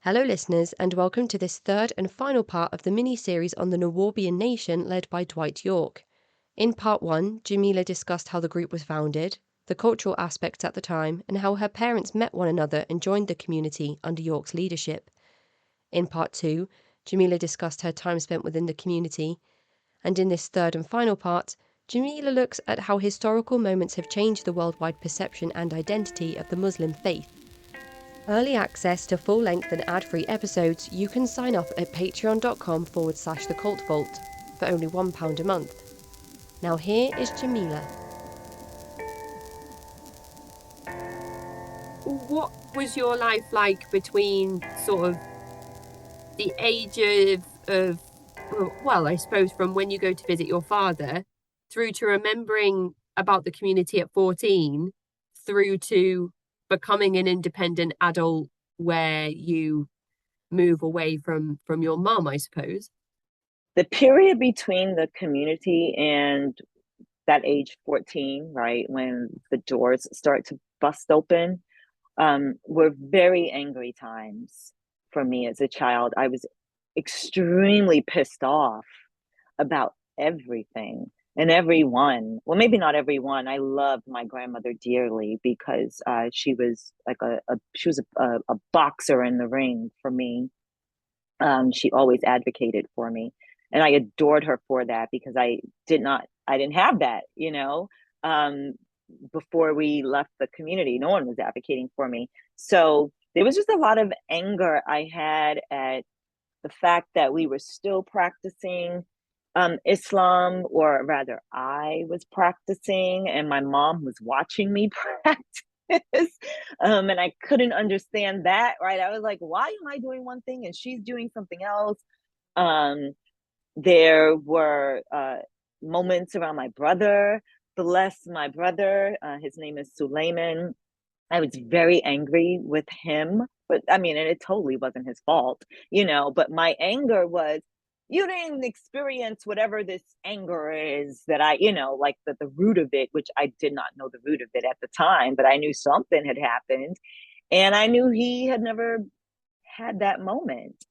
Hello, listeners, and welcome to this third and final part of the mini-series on the Nuwaubian Nation led by Dwight Yorke. In part 1, Jamiyla discussed how the group was founded, the cultural aspects at the time, and how her parents met one another and joined the community under Yorke's leadership. In part 2, Jamiyla discussed her time spent within the community, and in this third and final part, Jamiyla looks at how historical moments have changed the worldwide perception and identity of the Muslim faith. Early access to full-length and ad-free episodes, you can sign up at patreon.com/The Cult Vault for only £1 a month. Now here is Jamiyla. What was your life like between sort of the age of well, I suppose from when you go to visit your father through to remembering about the community at 14 through to becoming an independent adult where you move away from your mum, I suppose? The period between the community and that age 14, right, when the doors start to bust open, were very angry times for me as a child. I was extremely pissed off about everything and everyone. Well, maybe not everyone. I loved my grandmother dearly because she was like a boxer in the ring for me. She always advocated for me, and I adored her for that because I didn't have that, before we left the community. No one was advocating for me. So there was just a lot of anger I had at the fact that we were still practicing Islam, or rather I was practicing and my mom was watching me practice. And I couldn't understand that, right? I was like, why am I doing one thing and she's doing something else? There were moments around my brother. Bless my brother. His name is Suleiman. I was very angry with him, but I mean, and it totally wasn't his fault, but my anger was, you didn't experience whatever this anger is that like the root of it, which I did not know the root of it at the time, but I knew something had happened, and I knew he had never had that moment.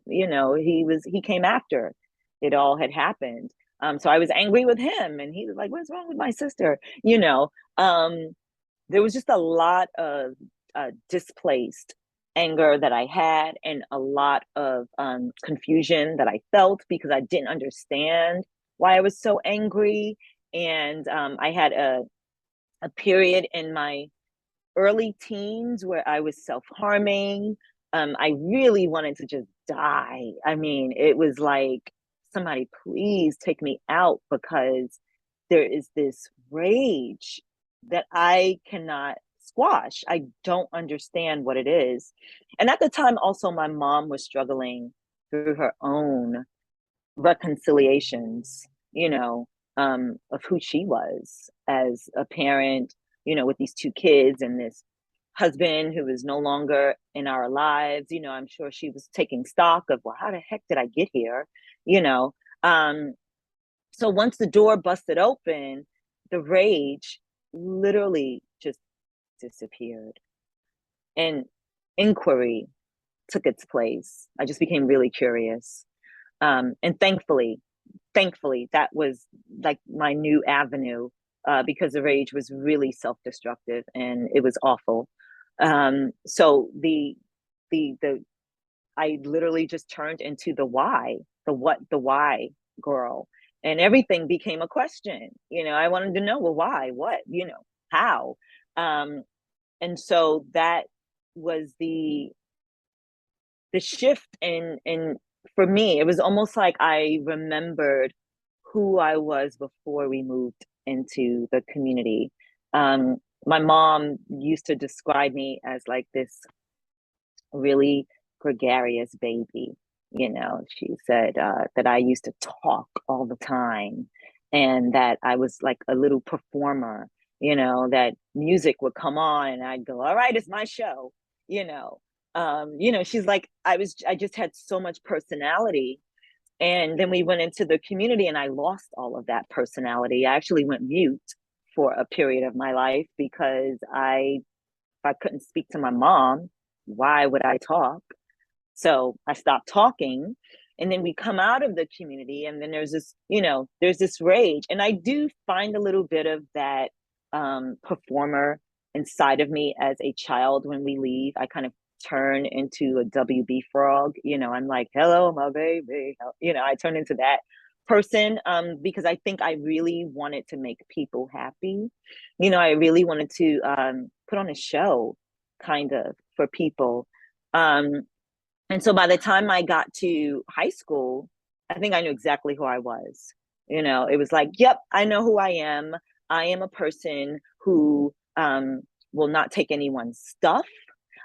He came after it all had happened. So I was angry with him, and he was like, what's wrong with my sister? There was just a lot of displaced anger that I had, and a lot of confusion that I felt because I didn't understand why I was so angry. And I had a period in my early teens where I was self-harming. I really wanted to just die. I mean, it was like, somebody please take me out, because there is this rage that I cannot squash. I don't understand what it is. And at the time, also, my mom was struggling through her own reconciliations, of who she was as a parent, with these two kids and this husband who is no longer in our lives. I'm sure she was taking stock of, well, how the heck did I get here? So once the door busted open, the rage literally just disappeared, and inquiry took its place. I just became really curious. And thankfully, that was like my new avenue, because the rage was really self-destructive and it was awful. So I literally just turned into the why, the why girl, and everything became a question. I wanted to know, well, why, what, how. And so that was the shift in for me. It was almost like I remembered who I was before we moved into the community. My mom used to describe me as like this really gregarious baby. She said that I used to talk all the time, and that I was like a little performer, that music would come on and I'd go, all right, it's my show. She's like, I just had so much personality. And then we went into the community and I lost all of that personality. I actually went mute for a period of my life because if I couldn't speak to my mom, why would I talk? So I stopped talking. And then we come out of the community, and then there's this, there's this rage. And I do find a little bit of that performer inside of me as a child. When we leave, I kind of turn into a WB frog. I'm like, hello, my baby. I turn into that person because I think I really wanted to make people happy. I really wanted to put on a show kind of for people. And so by the time I got to high school, I think I knew exactly who I was. It was like, yep, I know who I am. I am a person who will not take anyone's stuff.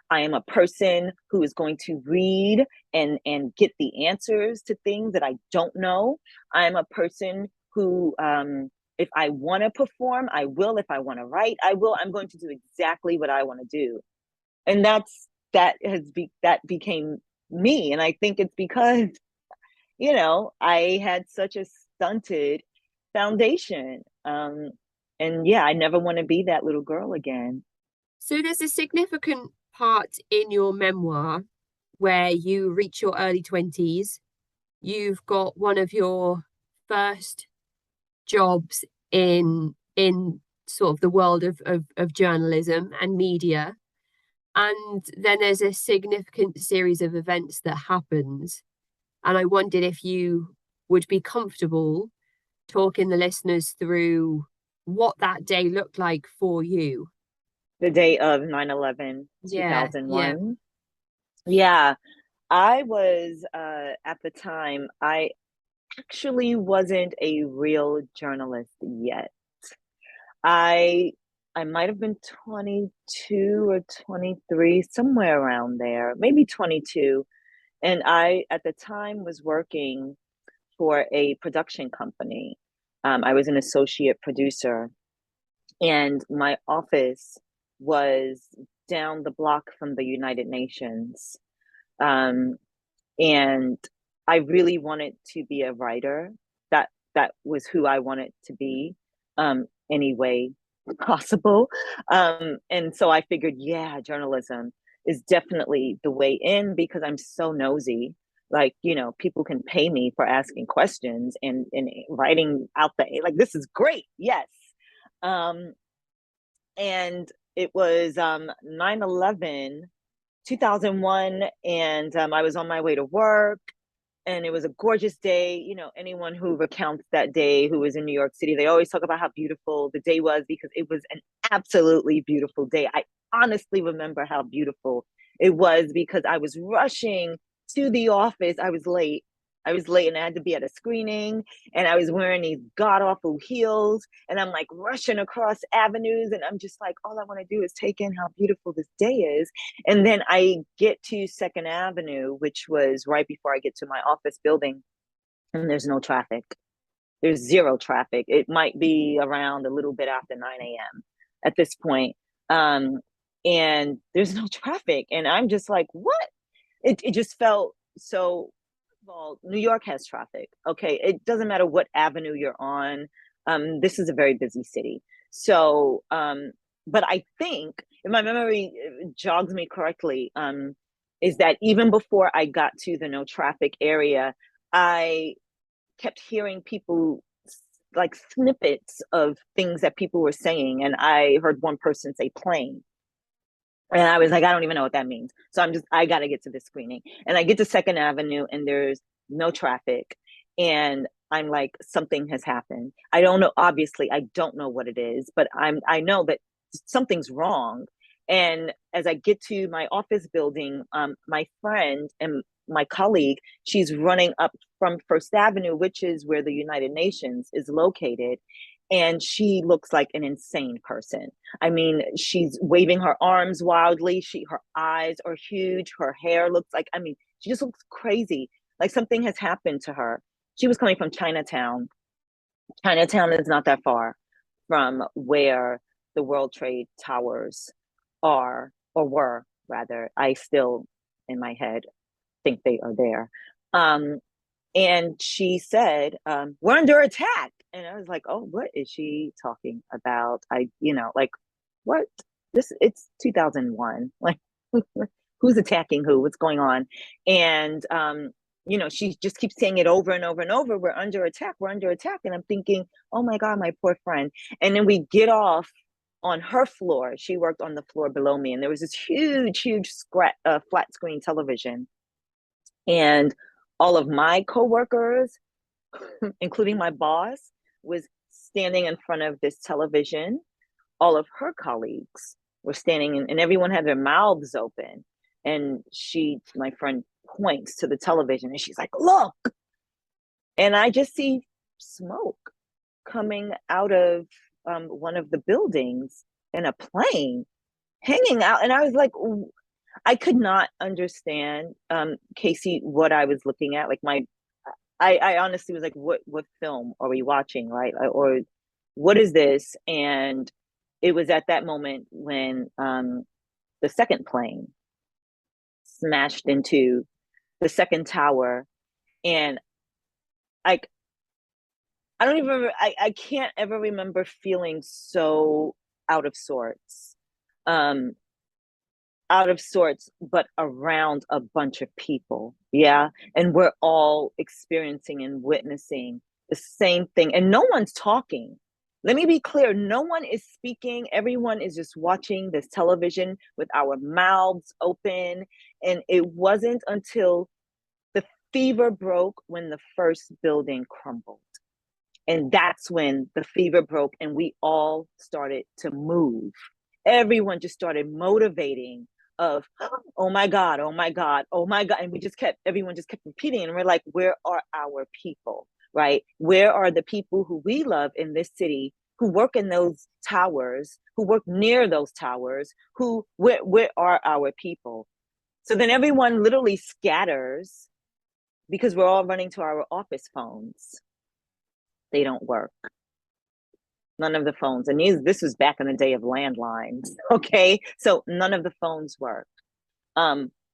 I am a person who is going to read and get the answers to things that I don't know. I am a person who, if I want to perform, I will. If I want to write, I will. I'm going to do exactly what I want to do. And that became me. And I think it's because, I had such a stunted foundation. And yeah, I never want to be that little girl again. So there's a significant part in your memoir where you reach your early 20s. You've got one of your first jobs in sort of the world of journalism and media. And then there's a significant series of events that happens. And I wondered if you would be comfortable talking the listeners through what that day looked like for you. The day of 9/11, Yeah. 2001. Yeah, I was at the time, I actually wasn't a real journalist yet. I might have been 22 or 23, somewhere around there, maybe 22. And I, at the time, was working for a production company. I was an associate producer, and my office was down the block from the United Nations. Um, and I really wanted to be a writer. That was who I wanted to be, any way possible. And so I figured, yeah, journalism is definitely the way in because I'm so nosy. Like, people can pay me for asking questions and writing out like, this is great. Yes. Um, and it was 9/11, 2001, and I was on my way to work, and it was a gorgeous day. Anyone who recounts that day who was in New York City, they always talk about how beautiful the day was because it was an absolutely beautiful day. I honestly remember how beautiful it was because I was rushing to the office. I was late. And I had to be at a screening, and I was wearing these god awful heels, and I'm like rushing across avenues, and I'm just like, all I want to do is take in how beautiful this day is. And then I get to Second Avenue, which was right before I get to my office building, and there's no traffic. There's zero traffic. It might be around a little bit after 9 a.m. at this point. And there's no traffic. And I'm just like, what? It just felt so. Well, New York has traffic. Okay. It doesn't matter what avenue you're on. This is a very busy city. So, but I think, if my memory jogs me correctly, is that even before I got to the no traffic area, I kept hearing people, like, snippets of things that people were saying. And I heard one person say plane. And I was like, I don't even know what that means. So I got to get to this screening. And I get to Second Avenue, and there's no traffic. And I'm like, something has happened. I don't know. Obviously, I don't know what it is, but I know that something's wrong. And as I get to my office building, my friend and my colleague, she's running up from First Avenue, which is where the United Nations is located. And she looks like an insane person. I mean, she's waving her arms wildly. Her eyes are huge. Her hair looks like, I mean, she just looks crazy. Like something has happened to her. She was coming from Chinatown. Chinatown is not that far from where the World Trade Towers are, or were, rather. I still, in my head, think they are there. And she said, we're under attack. And I was like, oh, what is she talking about? Like, what? It's 2001. Like, who's attacking who, what's going on. And she just keeps saying it over and over and over, we're under attack, we're under attack. And I'm thinking, oh my God, my poor friend. And then we get off on her floor. She worked on the floor below me, and there was this huge flat screen television, and all of my coworkers, including my boss, was standing in front of this television. All of her colleagues were standing and everyone had their mouths open. And my friend, points to the television and she's like, look. And I just see smoke coming out of one of the buildings and a plane hanging out. And I was like, I could not understand, Casey, what I was looking at. Like I honestly was like, what film are we watching, right? Or what is this? And it was at that moment when the second plane smashed into the second tower. And I don't even remember, I can't ever remember feeling so out of sorts. But around a bunch of people. Yeah. And we're all experiencing and witnessing the same thing. And no one's talking. Let me be clear. No one is speaking. Everyone is just watching this television with our mouths open. And it wasn't until the fever broke when the first building crumbled. And that's when the fever broke and we all started to move. Everyone just started motivating of, oh my God, oh my God, oh my God. And everyone just kept repeating. And we're like, where are our people, right? Where are the people who we love in this city, who work in those towers, who work near those towers, where are our people? So then everyone literally scatters because we're all running to our office phones. They don't work. None of the phones. And this was back in the day of landlines. Okay. So none of the phones worked.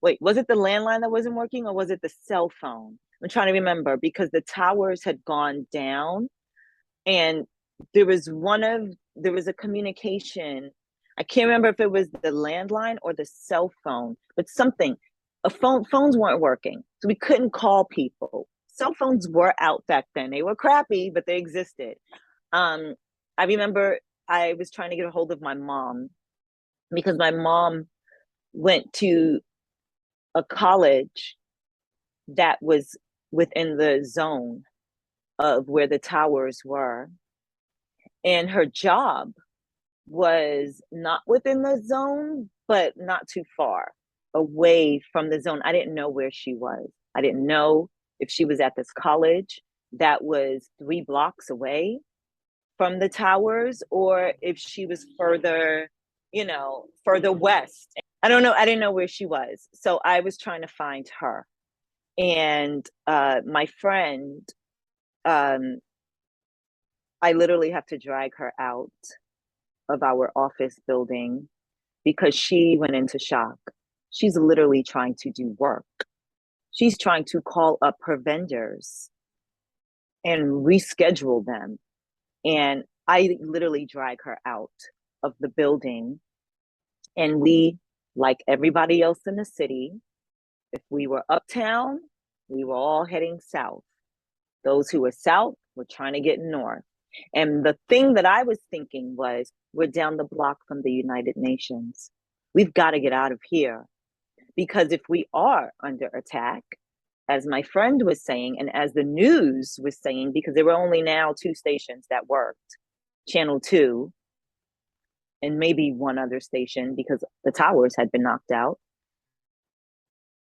Wait, was it the landline that wasn't working or was it the cell phone? I'm trying to remember because the towers had gone down and there was a communication. I can't remember if it was the landline or the cell phone, but something. Phones weren't working. So we couldn't call people. Cell phones were out back then. They were crappy, but they existed. I remember I was trying to get a hold of my mom because my mom went to a college that was within the zone of where the towers were. And her job was not within the zone, but not too far away from the zone. I didn't know where she was. I didn't know if she was at this college that was 3 blocks away from the towers or if she was further west. I don't know. I didn't know where she was. So I was trying to find her. And my friend, I literally have to drag her out of our office building because she went into shock. She's literally trying to do work. She's trying to call up her vendors and reschedule them. And I literally drag her out of the building. And we, like everybody else in the city, if we were uptown, we were all heading south. Those who were south were trying to get north. And the thing that I was thinking was, we're down the block from the United Nations. We've got to get out of here. Because if we are under attack, as my friend was saying, and as the news was saying, because there were only now 2 stations that worked, Channel 2, and maybe one other station because the towers had been knocked out.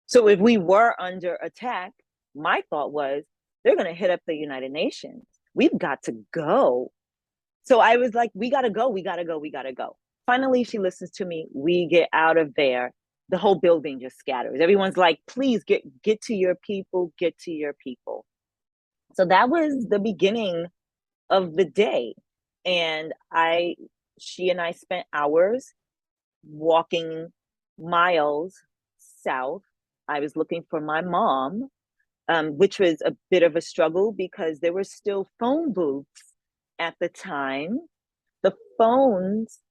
So if we were under attack, my thought was, they're going to hit up the United Nations. We've got to go. So I was like, we got to go, we got to go, we got to go. Finally, she listens to me. We get out of there. The whole building just scatters. Everyone's like, please get to your people, get to your people. So that was the beginning of the day. And she and I spent hours walking miles south. I was looking for my mom, which was a bit of a struggle because there were still phone booths at the time. The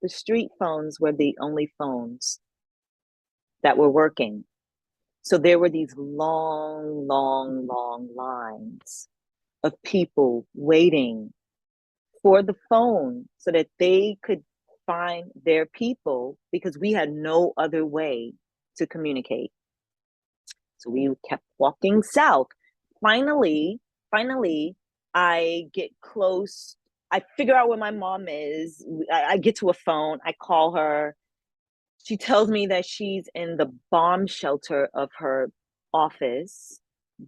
street phones were the only phones that were working. So there were these long, long, long lines of people waiting for the phone so that they could find their people, because we had no other way to communicate. So we kept walking south. Finally, I get close. I figure out where my mom is. I get to a phone. I call her. She tells me that she's in the bomb shelter of her office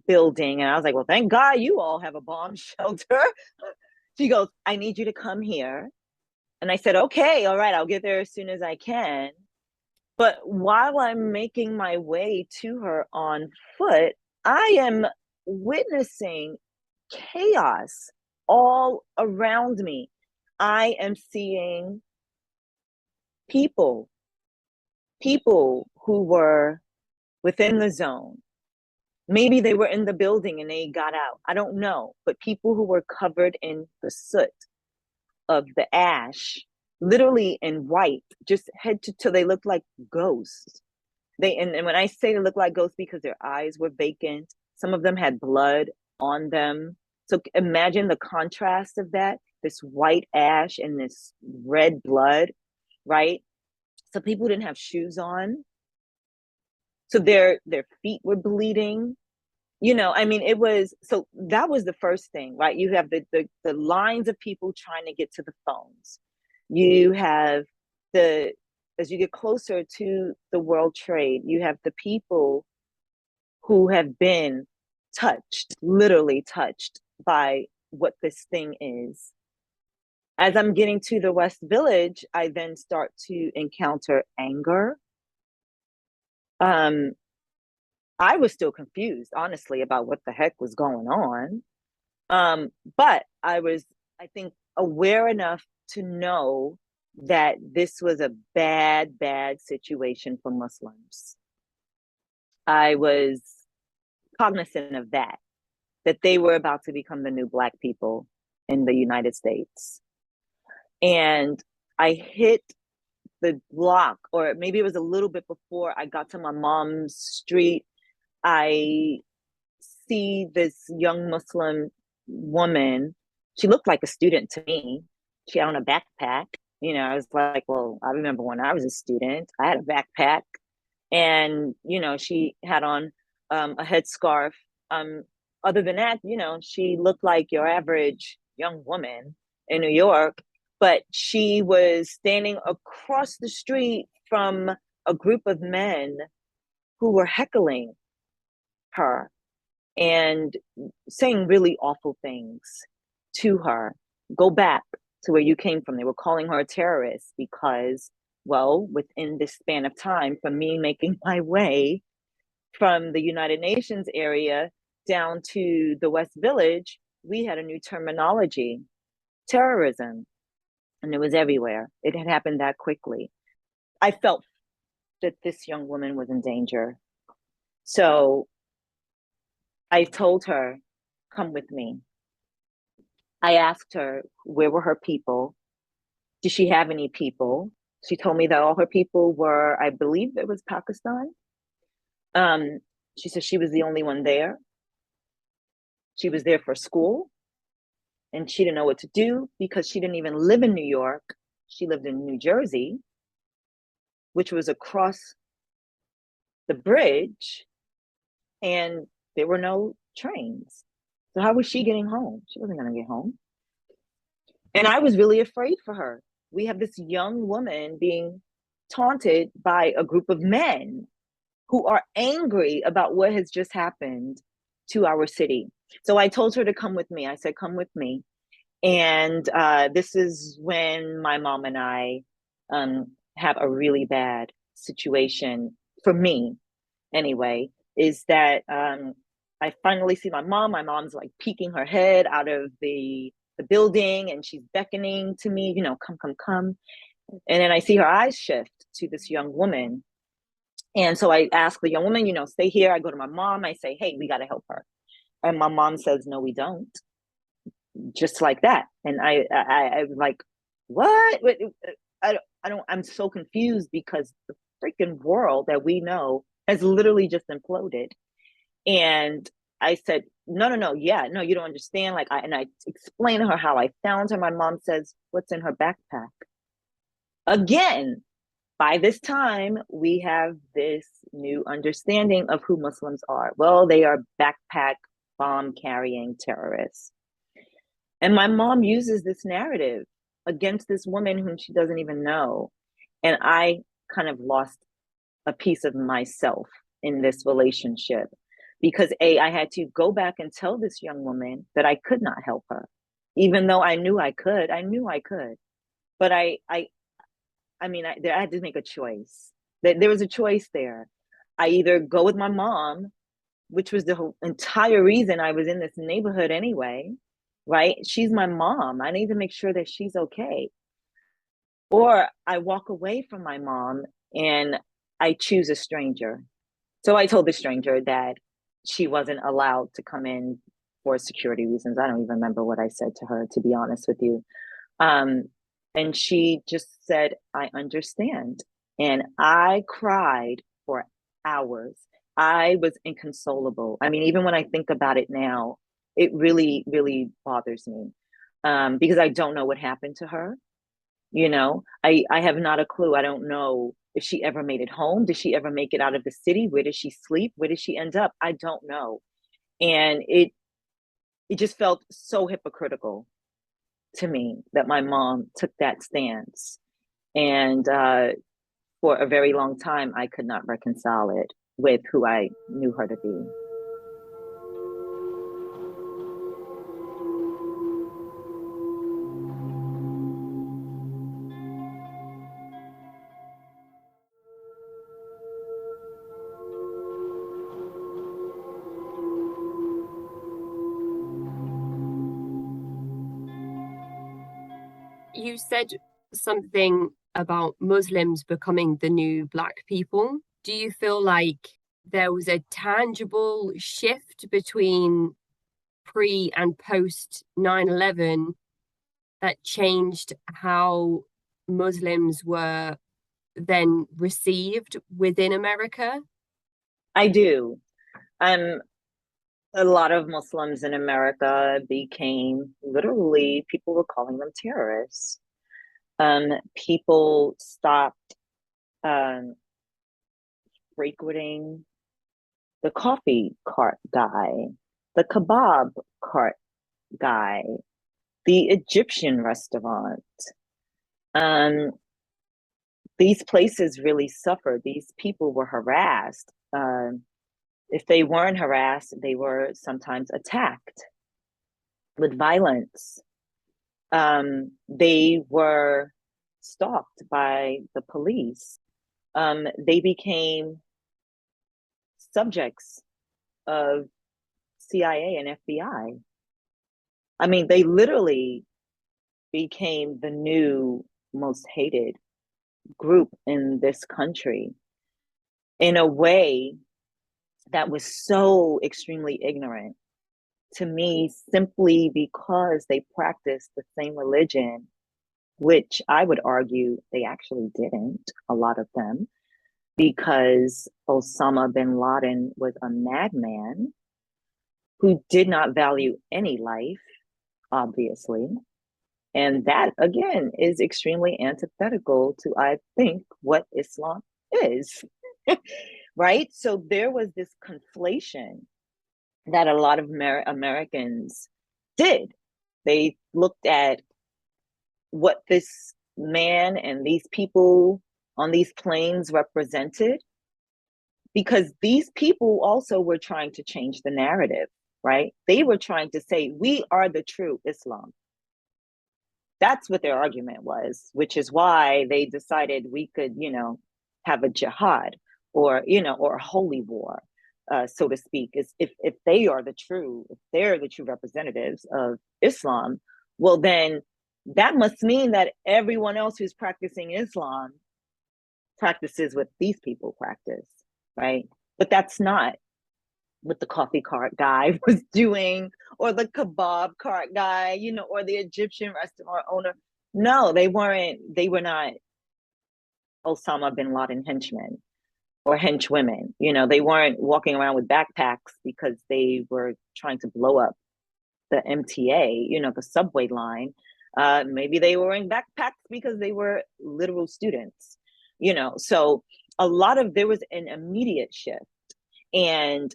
building. And I was like, well, thank God you all have a bomb shelter. She goes, I need you to come here. And I said, okay, all right, I'll get there as soon as I can. But while I'm making my way to her on foot, I am witnessing chaos all around me. I am seeing people who were within the zone. Maybe they were in the building and they got out. I don't know. But people who were covered in the soot of the ash, literally in white, just head to toe. They looked like ghosts. And when I say they look like ghosts, because their eyes were vacant, some of them had blood on them. So imagine the contrast of that, this white ash and this red blood, right? So people didn't have shoes on. So their feet were bleeding. I mean, it was, so that was the first thing, right? You have the lines of people trying to get to the phones. You have as you get closer to the World Trade, you have the people who have been touched, literally touched by what this thing is. As I'm getting to the West Village, I then start to encounter anger. I was still confused, honestly, about what the heck was going on. But I was, I think, aware enough to know that this was a bad, bad situation for Muslims. I was cognizant of that they were about to become the new Black people in the United States. And I hit the block, or maybe it was a little bit before I got to my mom's street. I see this young Muslim woman. She looked like a student to me. She had on a backpack. I was like, well, I remember when I was a student, I had a backpack. And, she had on a headscarf. Other than that, she looked like your average young woman in New York, but she was standing across the street from a group of men who were heckling her and saying really awful things to her. Go back to where you came from. They were calling her a terrorist because, well, within this span of time, from me making my way from the United Nations area down to the West Village, we had a new terminology, terrorism, and it was everywhere. It had happened that quickly. I felt that this young woman was in danger. So I told her, come with me. I asked her, where were her people? Did she have any people? She told me that all her people were, I believe it was Pakistan. She said she was the only one there. She was there for school, and she didn't know what to do because she didn't even live in New York. She lived in New Jersey, which was across the bridge, and there were no trains. So how was she getting home? She wasn't going to get home. And I was really afraid for her. We have this young woman being taunted by a group of men who are angry about what has just happened to our city. So I told her to come with me. I said, come with me. And this is when my mom and I have a really bad situation, for me anyway, is that I finally see my mom. My mom's like peeking her head out of the building, and she's beckoning to me, come, come, come. And then I see her eyes shift to this young woman. And so I ask the young woman, stay here. I go to my mom. I say, hey, we got to help her. And my mom says, no, we don't. Just like that. And I was like, what? I'm so confused because freaking world that we know has literally just imploded. And I said, no, yeah, no, you don't understand. Like, and I explained to her how I found her. My mom says, what's in her backpack? Again, by this time, we have this new understanding of who Muslims are. Well, they are backpack bomb carrying terrorists. And my mom uses this narrative against this woman whom she doesn't even know. And I kind of lost a piece of myself in this relationship because I had to go back and tell this young woman that I could not help her, even though I knew I could. But I had to make a choice. There was a choice there. I either go with my mom, which was the entire reason I was in this neighborhood anyway, right? She's my mom. I need to make sure that she's okay. Or I walk away from my mom and I choose a stranger. So I told the stranger that she wasn't allowed to come in for security reasons. I don't even remember what I said to her, to be honest with you. And she just said, I understand. And I cried for hours. I was inconsolable. I mean, even when I think about it now, it really, really bothers me because I don't know what happened to her. You know, I have not a clue. I don't know if she ever made it home. Did she ever make it out of the city? Where did she sleep? Where did she end up? I don't know. And it just felt so hypocritical to me that my mom took that stance. And for a very long time, I could not reconcile it with who I knew her to be. You said something about Muslims becoming the new Black people. Do you feel like there was a tangible shift between pre and post 9/11 that changed how Muslims were then received within America? I do. A lot of Muslims in America became literally, people were calling them terrorists. People stopped frequenting the coffee cart guy, the kebab cart guy, the Egyptian restaurant. These places really suffered. These people were harassed. If they weren't harassed, they were sometimes attacked with violence. They were stalked by the police. They became subjects of CIA and FBI. I mean, they literally became the new most hated group in this country in a way that was so extremely ignorant to me, simply because they practiced the same religion, which I would argue they actually didn't, a lot of them, because Osama bin Laden was a madman who did not value any life, obviously. And that, again, is extremely antithetical to, I think, what Islam is, right? So there was this conflation that a lot of Americans did. They looked at what this man and these people on these planes represented, because these people also were trying to change the narrative, right? They were trying to say, we are the true Islam. That's what their argument was, which is why they decided we could, have a jihad or, or a holy war, so to speak. Is if they're the true representatives of Islam, well, then that must mean that everyone else who's practicing Islam practices what these people practice, right? But that's not what the coffee cart guy was doing, or the kebab cart guy, or the Egyptian restaurant owner. No, they weren't. They were not Osama bin Laden henchmen or henchwomen. They weren't walking around with backpacks because they were trying to blow up the MTA, the subway line. Maybe they were wearing backpacks because they were literal students, So there was an immediate shift. And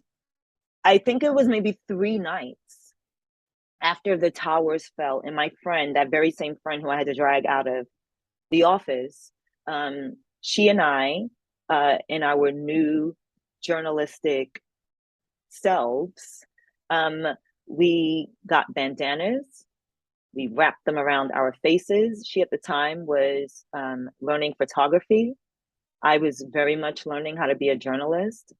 I think it was maybe 3 nights after the towers fell. And my friend, that very same friend who I had to drag out of the office, she and I, in our new journalistic selves, we got bandanas. We wrapped them around our faces. She at the time was learning photography. I was very much learning how to be a journalist.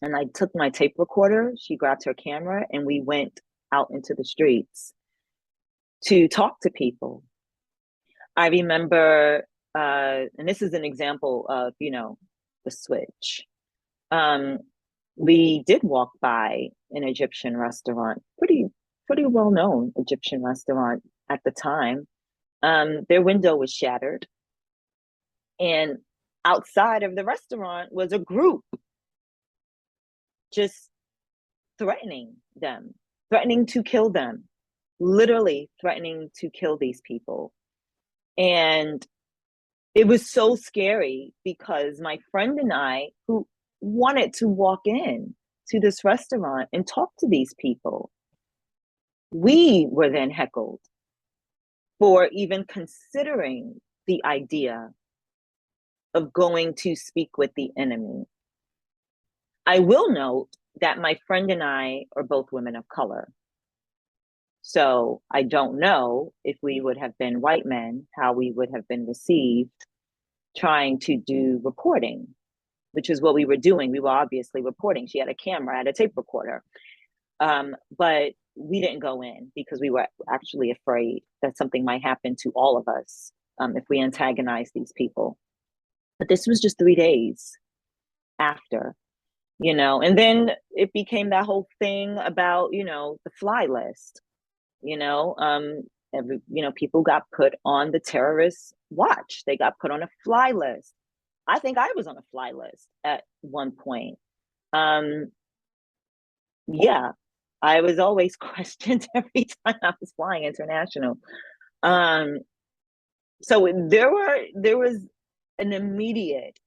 And I took my tape recorder. She grabbed her camera, and we went out into the streets to talk to people. I remember, and this is an example of, the switch. We did walk by an Egyptian restaurant, pretty well-known Egyptian restaurant at the time. Their window was shattered. And outside of the restaurant was a group just threatening them, threatening to kill them, literally threatening to kill these people. And it was so scary because my friend and I, who wanted to walk in to this restaurant and talk to these people, we were then heckled for even considering the idea of going to speak with the enemy. I will note that my friend and I are both women of color. So I don't know if we would have been white men, how we would have been received trying to do reporting, which is what we were doing. We were obviously reporting. She had a camera, I had a tape recorder. But we didn't go in because we were actually afraid that something might happen to all of us if we antagonize these people. But this was just 3 days after, and then it became that whole thing about, the fly list, people got put on the terrorist watch. They got put on a fly list. I think I was on a fly list at one point. Yeah, I was always questioned every time I was flying international. So there was an immediate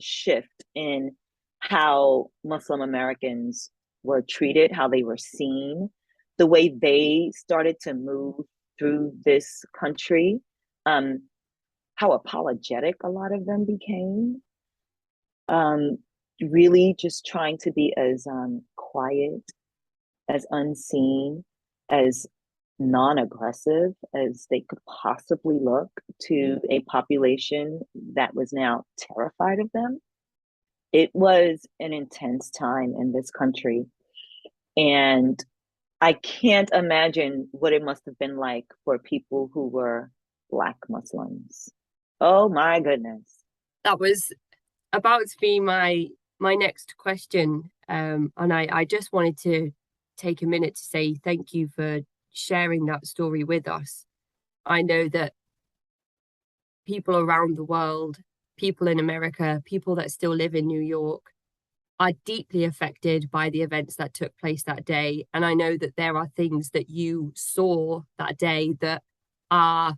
shift in how Muslim Americans were treated, how they were seen, the way they started to move through this country, how apologetic a lot of them became, really just trying to be as quiet, as unseen, as non-aggressive as they could possibly look to a population that was now terrified of them. It was an intense time in this country. And I can't imagine what it must have been like for people who were Black Muslims. Oh my goodness. That was about to be my next question. And I just wanted to take a minute to say thank you for sharing that story with us. I know that people around the world, people in America, people that still live in New York, are deeply affected by the events that took place that day. And I know that there are things that you saw that day that are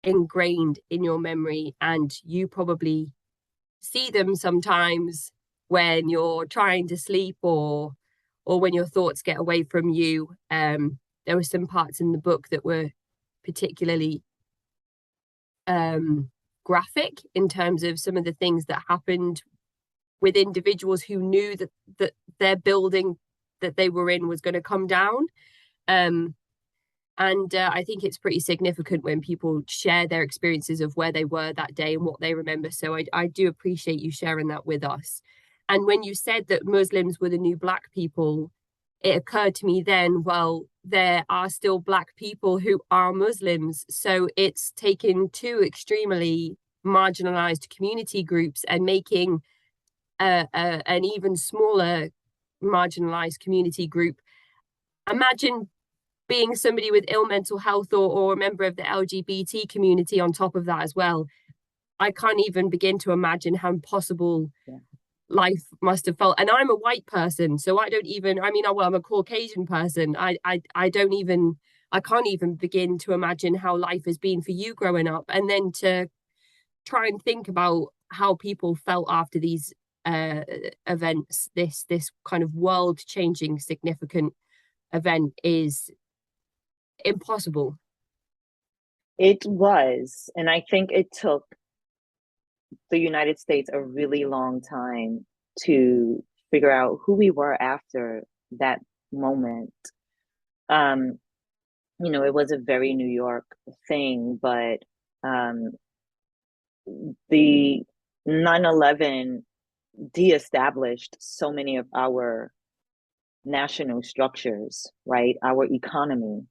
ingrained in your memory, and you probably see them sometimes when you're trying to sleep or when your thoughts get away from you. There were some parts in the book that were particularly graphic in terms of some of the things that happened with individuals who knew that their building that they were in was going to come down. And I think it's pretty significant when people share their experiences of where they were that day and what they remember. So I do appreciate you sharing that with us. And when you said that Muslims were the new Black people, it occurred to me then, well, there are still Black people who are Muslims. So it's taken two extremely marginalized community groups and making an even smaller marginalized community group. Imagine being somebody with ill mental health or a member of the LGBT community on top of that as well. I can't even begin to imagine how impossible Yeah. life must have felt. And I'm a white person, so I don't even, I mean, well, I'm a Caucasian person. I don't even, I can't even begin to imagine how life has been for you growing up. And then to try and think about how people felt after these events, this kind of world changing significant event, is impossible. It was, and I think it took the United States a really long time to figure out who we were after that moment. Um, it was a very New York thing, but um, the 9/11 de-established so many of our national structures, right? Our economy.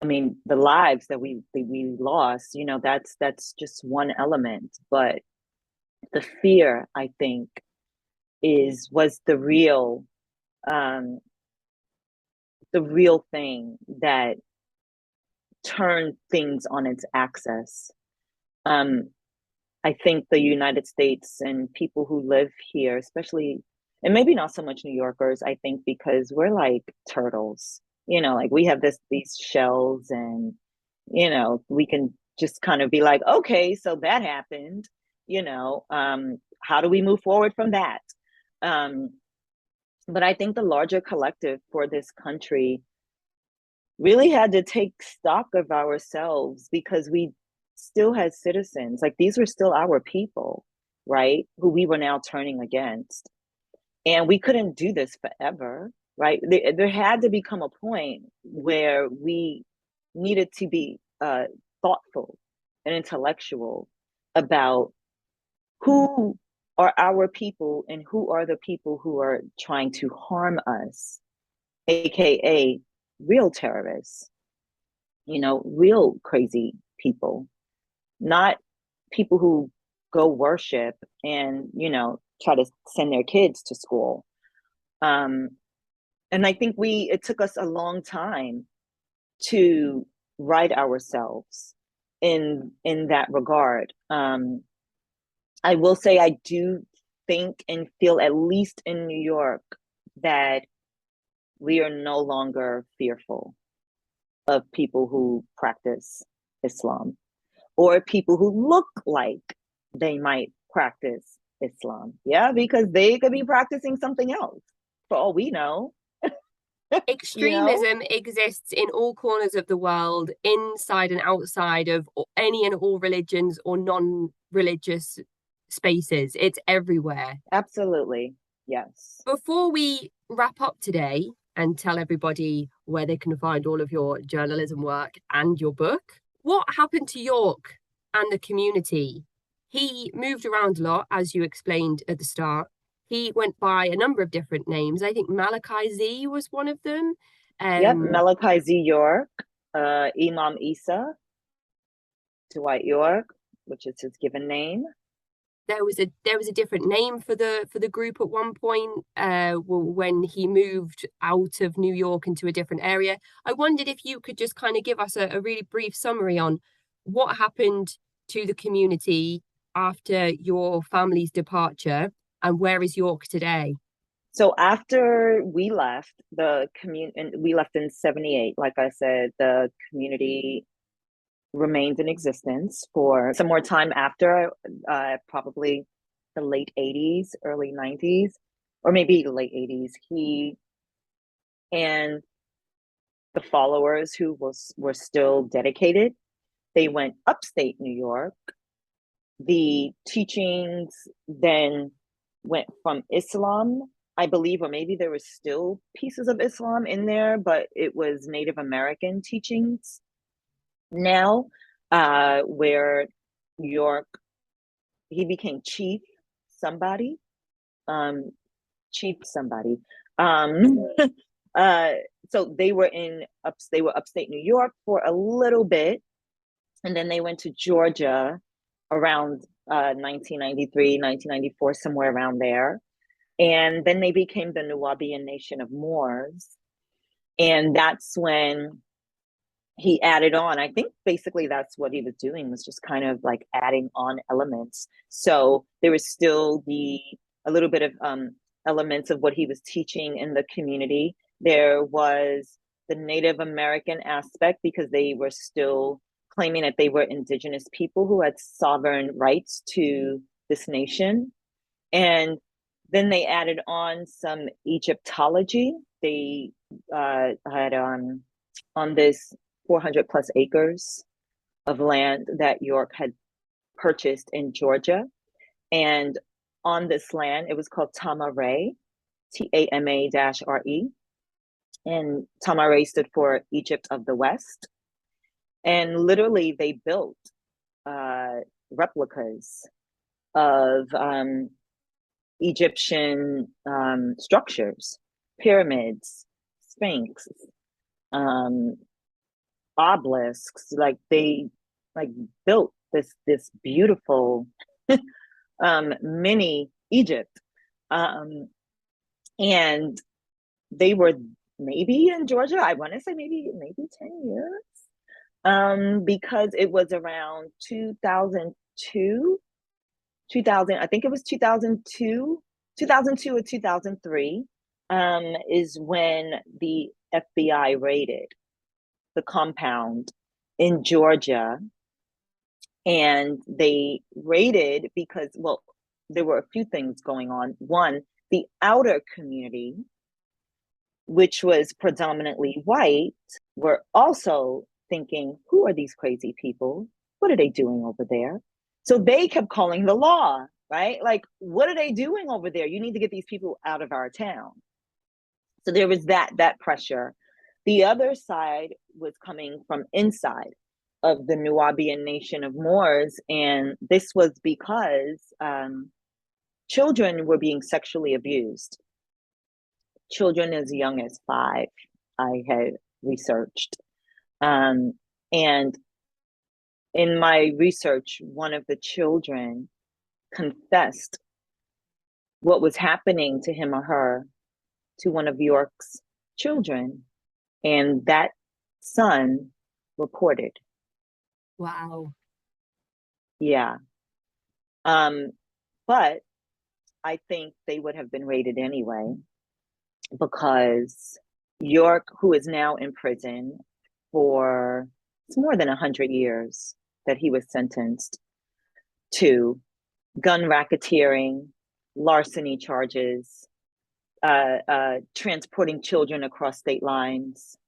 I mean, the lives that we lost, that's just one element. But the fear, I think, was um, the real thing that turned things on its axis. Um, I think the United States and people who live here, especially, and maybe not so much New Yorkers, I think because we're like turtles, like we have these shells, and, we can just kind of be like, okay, so that happened, how do we move forward from that? Um, but I think the larger collective for this country really had to take stock of ourselves, because we still had citizens, like these were still our people, right, who we were now turning against. And we couldn't do this forever, right? There had to become a point where we needed to be thoughtful and intellectual about who are our people and who are the people who are trying to harm us, aka real terrorists, real crazy people, not people who go worship and, try to send their kids to school. And I think it took us a long time to right ourselves in that regard. I will say I do think and feel, at least in New York, that we are no longer fearful of people who practice Islam, or people who look like they might practice Islam. Yeah, because they could be practicing something else for all we know. Extremism exists in all corners of the world, inside and outside of any and all religions or non-religious spaces. It's everywhere. Absolutely. Yes. Before we wrap up today and tell everybody where they can find all of your journalism work and your book, what happened to Yorke and the community? He moved around a lot, as you explained at the start. He went by a number of different names. I think Malachi Z was one of them. Yep, Malachi Z York, Imam Isa, Dwight York, which is his given name. There was a different name for the group at one point, when he moved out of New York into a different area. I wondered if you could just kind of give us a really brief summary on what happened to the community after your family's departure, and where is Yorke today? So after we left we left in 78, like I said, the community remained in existence for some more time after, probably the late 80s, early 90s, or maybe the late 80s. He and the followers who were still dedicated, they went upstate New York. The teachings then went from Islam, I believe, or maybe there was still pieces of Islam in there, but it was Native American teachings now, where York, he became somebody, um, chief somebody. Um, so they were upstate New York for a little bit, and then they went to Georgia around 1993, 1994, somewhere around there. And then they became the Nuwaubian Nation of Moors. And that's when he added on, I think basically that's what he was doing, was just kind of like adding on elements. So there was still a little bit of elements of what he was teaching in the community. There was the Native American aspect, because they were still claiming that they were indigenous people who had sovereign rights to this nation. And then they added on some Egyptology. They had on this 400 plus acres of land that York had purchased in Georgia. And on this land, it was called Tama-Re, Tama-Re. And Tama-Re stood for Egypt of the West. And literally, they built replicas of Egyptian structures, pyramids, sphinx, obelisks. Like they like built this beautiful mini Egypt, and they were maybe in Georgia. I want to say maybe 10 years, because it was around 2002. 2000, I think it was 2002 or 2003, is when the FBI raided the compound in Georgia. And they raided because, well, there were a few things going on. One, the outer community, which was predominantly white, were also thinking, who are these crazy people? What are they doing over there? So they kept calling the law, right? Like, what are they doing over there? You need to get these people out of our town. So there was that pressure. The other side was coming from inside of the Nuwaubian Nation of Moors. And this was because children were being sexually abused. Children as young as 5, I had researched. And in my research, one of the children confessed what was happening to him or her to one of York's children. And that son reported. Wow. Yeah. But I think they would have been raided anyway, because York, who is now in prison for, it's more than 100 years that he was sentenced to, gun racketeering, larceny charges, transporting children across state lines.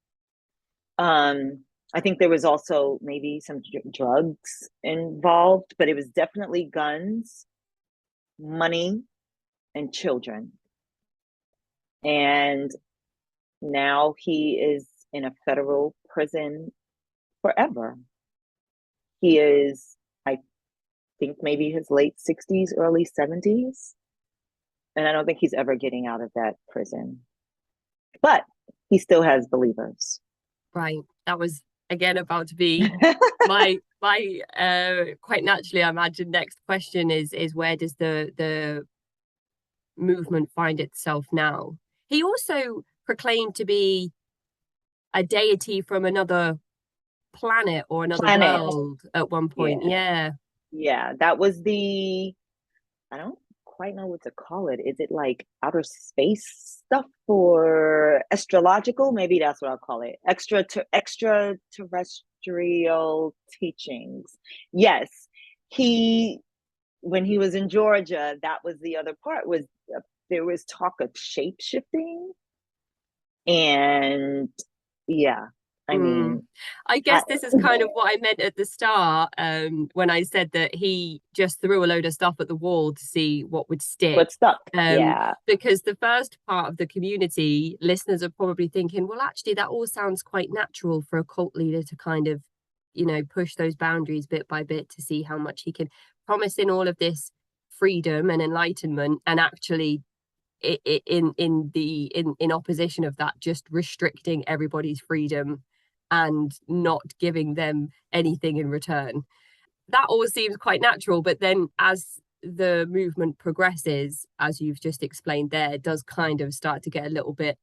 I think there was also maybe some drugs involved, but it was definitely guns, money, and children. And now he is in a federal prison forever. He is, I think, maybe his late 60s, early 70s. And I don't think he's ever getting out of that prison. But he still has believers. Right. That was again about to be my quite naturally, I imagine, next question is where does the movement find itself now? He also proclaimed to be a deity from another planet or another world at one point. Yeah, that was I don't quite know what to call it. Is it like outer space stuff or astrological? Maybe that's what I'll call it. Extraterrestrial teachings. Yes, when he was in Georgia, that was the other part, was there was talk of shape shifting. And yeah, I mean, I guess this is kind of what I meant at the start, when I said that he just threw a load of stuff at the wall to see what would stick. What stuck? Yeah. Because the first part of the community, listeners are probably thinking, well, actually, that all sounds quite natural for a cult leader to kind of, push those boundaries bit by bit to see how much he can promise in all of this freedom and enlightenment, and actually in opposition of that, just restricting everybody's freedom and not giving them anything in return. That all seems quite natural, but then as the movement progresses, as you've just explained there, it does kind of start to get a little bit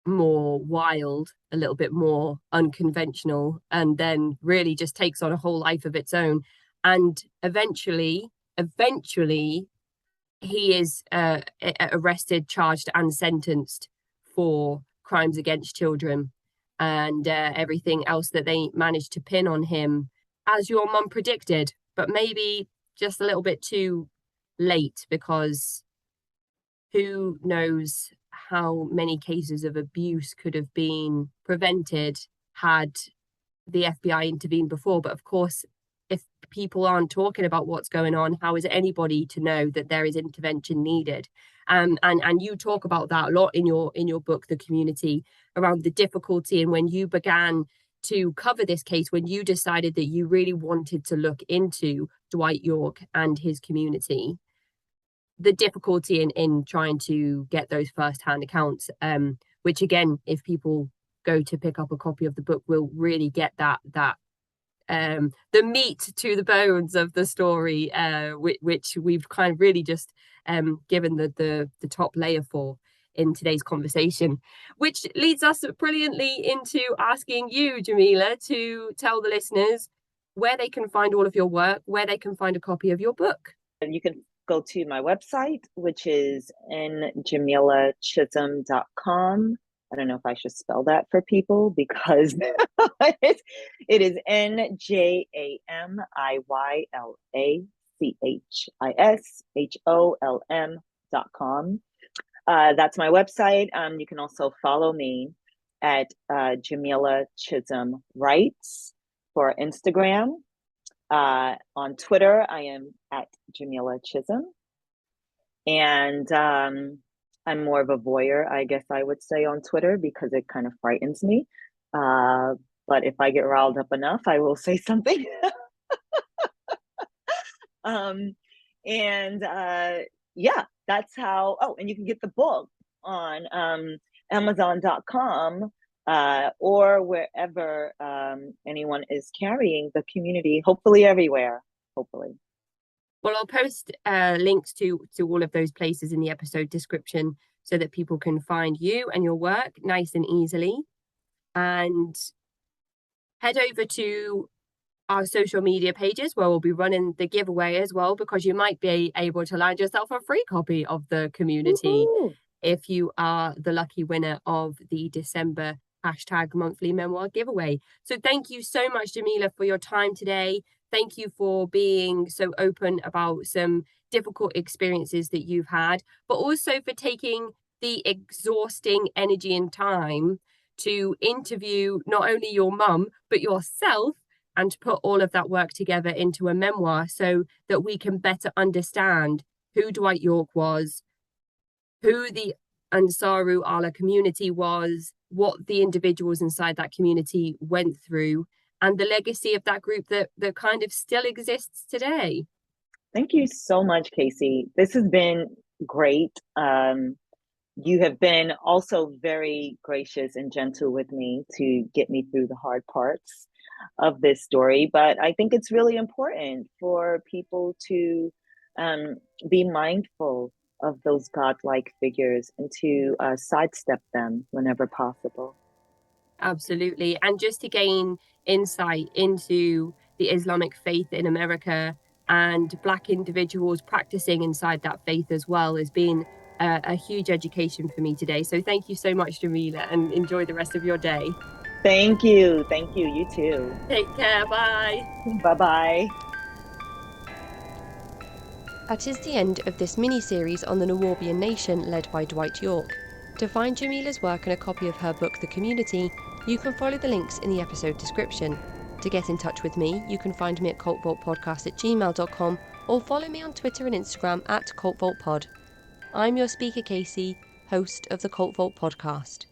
more wild, a little bit more unconventional, and then really just takes on a whole life of its own. And eventually, he is arrested, charged, and sentenced for crimes against children and everything else that they managed to pin on him, as your mum predicted, but maybe just a little bit too late, because who knows how many cases of abuse could have been prevented had the FBI intervened before. But of course, if people aren't talking about what's going on, how is anybody to know that there is intervention needed? And you talk about that a lot in your book, The Community, around the difficulty. And when you began to cover this case, when you decided that you really wanted to look into Dwight Yorke and his community, the difficulty in trying to get those first-hand accounts, which again, if people go to pick up a copy of the book, will really get that the meat to the bones of the story, which we've kind of really just given the top layer for in today's conversation, which leads us brilliantly into asking you, Jamiyla, to tell the listeners where they can find all of your work, where they can find a copy of your book. You can go to my website, which is jamiyalachisholm.com. I don't know if I should spell that for people, because it is NJamiylaChisholm.com. That's my website. You can also follow me at Jamiyla Chisholm Writes for Instagram. On Twitter, I am at Jamiyla Chisholm. And I'm more of a voyeur, I guess I would say, on Twitter, because it kind of frightens me. But if I get riled up enough, I will say something. Yeah, that's how. Oh, and you can get the book on Amazon.com or wherever anyone is carrying The Community, hopefully everywhere, hopefully. Well, I'll post links to all of those places in the episode description so that people can find you and your work nice and easily. And head over to our social media pages where we'll be running the giveaway as well, because you might be able to land yourself a free copy of The Community. Woo-hoo! If you are the lucky winner of the December #monthly memoir giveaway. So thank you so much, Jamiyla, for your time today. Thank you for being so open about some difficult experiences that you've had, but also for taking the exhausting energy and time to interview not only your mum, but yourself, and to put all of that work together into a memoir so that we can better understand who Dwight Yorke was, who the Ansaru Allah community was, what the individuals inside that community went through, and the legacy of that group that kind of still exists today. Thank you so much, Casey. This has been great. You have been also very gracious and gentle with me to get me through the hard parts of this story. But I think it's really important for people to be mindful of those godlike figures and to sidestep them whenever possible. Absolutely. And just to gain insight into the Islamic faith in America and Black individuals practicing inside that faith as well has been a huge education for me today. So thank you so much, Jamiyla, and enjoy the rest of your day. Thank you. Thank you. You too. Take care. Bye. Bye-bye. That is the end of this mini-series on the Nuwaubian Nation led by Dwight Yorke. To find Jamiyla's work and a copy of her book, The Community, you can follow the links in the episode description. To get in touch with me, you can find me at cultvaultpodcast@gmail.com or follow me on Twitter and Instagram at cultvaultpod. I'm your speaker, Casey, host of the Cult Vault Podcast.